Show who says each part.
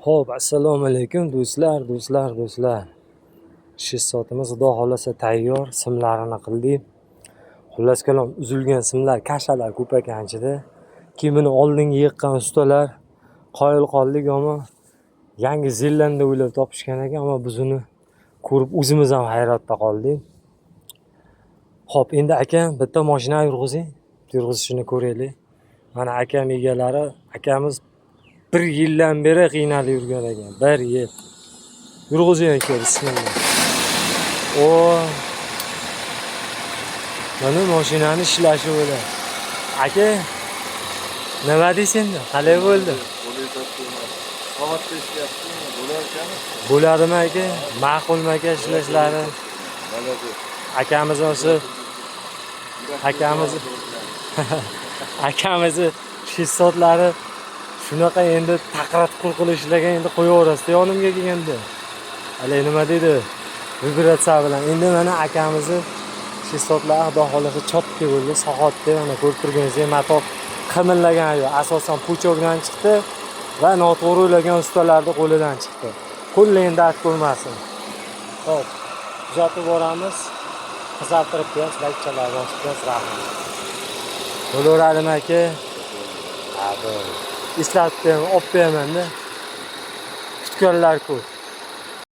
Speaker 1: Xo'p, assalomu alaykum do'stlar. 6 soatimiz xudo xolasa tayyor, simlarini qildik. Xullas kalom, uzilgan simlar, kashalar ko'p ekanchida. Kiyimini oldingi yiqqan ustalar qoyil qoldik, ammo yangi Zelanda o'ylab topishgan ekan, ammo biz uni ko'rib o'zimiz ham hayratda qoldik. Xo'p, endi akam bitta mashina yurg'izishini ko'raylik. Mana akam egalari, akamiz 1 yildan beri qiynalib yurgan ekan. 1 yil. Yurg'izing aka, bismillah. O, mana mashinani ishlashi bo'ladi. Aka, nima deysiz? Qalay bo'ldi?
Speaker 2: Qavatda ishlayaptimi? Bo'larkanmi?
Speaker 1: Bo'ladimi aka? Ma'qulmi aka ishlashlari?
Speaker 2: Bo'ladi.
Speaker 1: Akamiz o'sib akamizni shistotlari shunaqa endi taqrat qurqul ishlagan, endi qo'yaverasiz yonimga kelganda. Hali nima deydi? Vibratsiya bilan. Endi mana akamizni shistotlar xudo xolasa chotki bo'ldi, sohotda mana ko'rib turganingizdek motor qimillagan yo'q. Asosan puchokdan chiqdi va noto'g'ri o'ylagan ustalarning qo'lidan chiqdi. Qo'llayni dard ko'rmasin. Xo'p, kuzatib boramiz. Qizartirib qo'yamiz, laychalar bosib rahmat. Bo'laveradimi aka? Ha, bo'l. Eslatib beraman, olib beraman-da. Kutganlar ko'p.